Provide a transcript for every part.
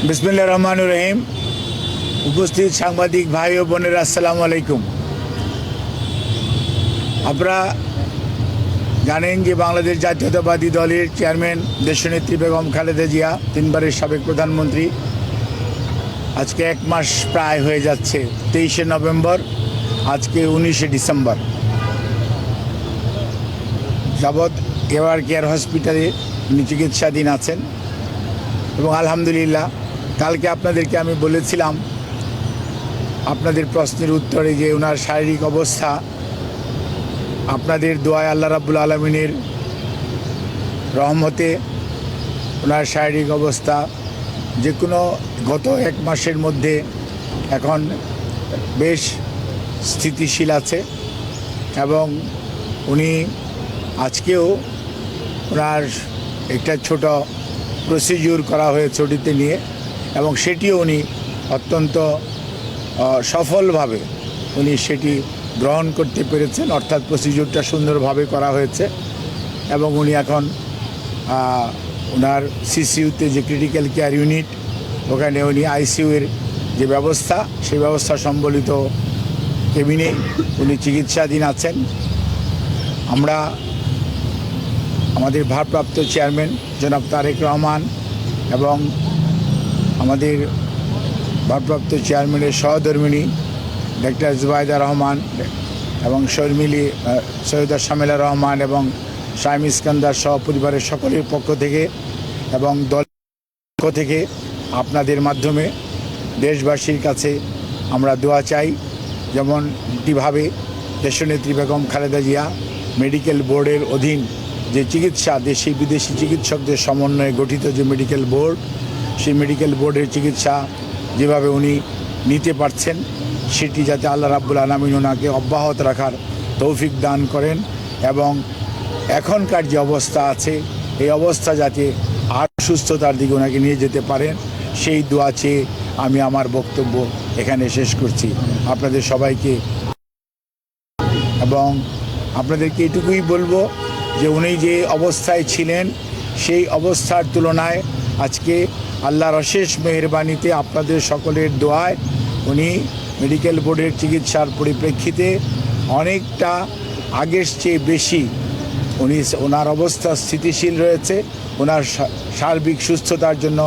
বিসমিল্লাহির রহমানির রহিম। উপস্থিত সাংবাদিক ভাই ও বোনেরা, আসসালামু আলাইকুম। আপনারা জানেন যে বাংলাদেশ জাতীয়তাবাদী দলের চেয়ারম্যান দেশনেত্রী বেগম খালেদা জিয়া, তিনবারের সাবেক প্রধানমন্ত্রী, আজকে 1 মাস প্রায় হয়ে যাচ্ছে। 23শে নভেম্বর, আজকে 19শে ডিসেম্বর যাবৎ এভার কেয়ার হসপিটালে উনি চিকিৎসাধীন আছেন। এবং আলহামদুলিল্লাহ, কালকে আপনাদেরকে আমি বলেছিলাম আপনাদের প্রশ্নের উত্তরে যে ওনার শারীরিক অবস্থা আপনাদের দোয়ায়, আল্লাহ রাব্বুল আলামিনের রহমতে ওনার শারীরিক অবস্থা যে কোনো গত 1 মাসের মধ্যে এখন বেশ স্থিতিশীল আছে। এবং উনি আজকেও ওনার একটা ছোট প্রসিডিউর করা হয়েছে ওটিতে নিয়ে, এবং সেটিও উনি অত্যন্ত সফলভাবে উনি সেটি গ্রহণ করতে পেরেছেন। অর্থাৎ প্রসিডিউরটা সুন্দরভাবে করা হয়েছে এবং উনি এখন ওনার সিসিইউতে যে ক্রিটিক্যাল কেয়ার ইউনিট, ওখানে উনি আইসিইউয়ের যে ব্যবস্থা, সেই ব্যবস্থা সম্বলিত কেবিনে উনি চিকিৎসাধীন আছেন। আমরা আমাদের ভারপ্রাপ্ত চেয়ারম্যান জনাব তারেক রহমান এবং আমাদের ভারপ্রাপ্ত চেয়ারম্যানের সহধর্মিণী ডক্টর জুবাইদা রহমান এবং সৈয়দা শামিলা রহমান এবং শাইম ইস্কান্দার সহ পরিবারের সকলের পক্ষ থেকে এবং দলের পক্ষ থেকে আপনাদের মাধ্যমে দেশবাসীর কাছে আমরা দোয়া চাই। যেমন যেভাবে দেশনেত্রী বেগম খালেদা জিয়া মেডিকেল বোর্ডের অধীন যে চিকিৎসা, দেশি বিদেশি চিকিৎসকদের সমন্বয়ে গঠিত যে মেডিকেল বোর্ড, সেই মেডিকেল বোর্ডের চিকিৎসা যেভাবে উনি নিতে পারছেন, সেটি যাতে আল্লাহ রাব্বুল আলামিন ওনাকে অব্যাহত রাখার তৌফিক দান করেন এবং এখনকার যে অবস্থা আছে এই অবস্থা যাতে আর সুস্থতার দিকে ওনাকে নিয়ে যেতে পারেন, সেই দোয়া চেয়ে আমি আমার বক্তব্য এখানে শেষ করছি। আপনাদের সবাইকে এবং আপনাদেরকে এটুকুই বলবো যে উনি যে অবস্থায় ছিলেন সেই অবস্থার তুলনায় আজকে আল্লাহর অশেষ মেহেরবানিতে আপনাদের সকলের দোয়ায় উনি মেডিকেল বোর্ডের চিকিৎসার পরিপ্রেক্ষিতে অনেকটা আগের চেয়ে বেশি ওনার অবস্থা স্থিতিশীল রয়েছে। ওনার সার্বিক সুস্থতার জন্য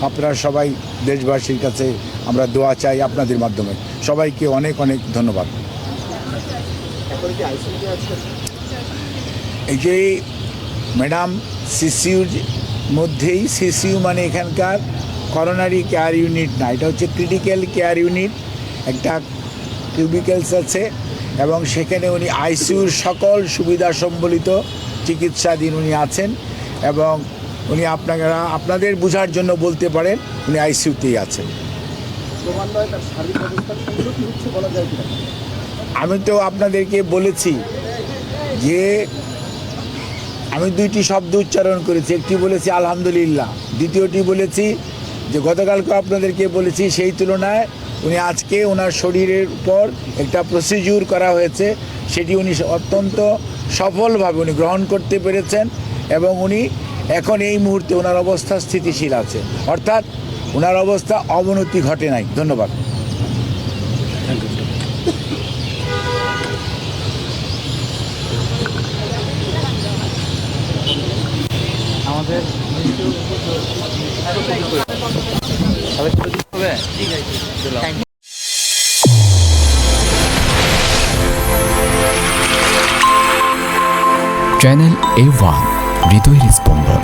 আপনারা সবাই দেশবাসীর কাছে আমরা দোয়া চাই আপনাদের মাধ্যমে। সবাইকে অনেক অনেক ধন্যবাদ। এই যে ম্যাডাম সিসিউর মধ্যেই, সিসিউ মানে এখানকার করোনারি কেয়ার ইউনিট না, এটা হচ্ছে ক্রিটিক্যাল কেয়ার ইউনিট। একটা কিউবিকেলস আছে এবং সেখানে উনি আইসিইউর সকল সুবিধা সম্বলিত চিকিৎসাধীন উনি আছেন এবং উনি আপনাদের বোঝার জন্য বলতে পারেন উনি আইসিইউতেই আছেন। আমি তো আপনাদেরকে বলেছি যে আমি 2টি শব্দ উচ্চারণ করেছি। একটি বলেছি আলহামদুলিল্লাহ, দ্বিতীয়টি বলেছি যে গতকালকে আপনাদেরকে বলেছি সেই তুলনায় উনি আজকে ওনার শরীরের উপর একটা প্রসিডিউর করা হয়েছে, সেটি উনি অত্যন্ত সফলভাবে উনি গ্রহণ করতে পেরেছেন এবং উনি এখন এই মুহূর্তে ওনার অবস্থা স্থিতিশীল আছে, অর্থাৎ ওনার অবস্থা অবনতি ঘটে নাই। ধন্যবাদ। আমাদের চ্যানেল A1 হৃদয়ের স্পন্দন।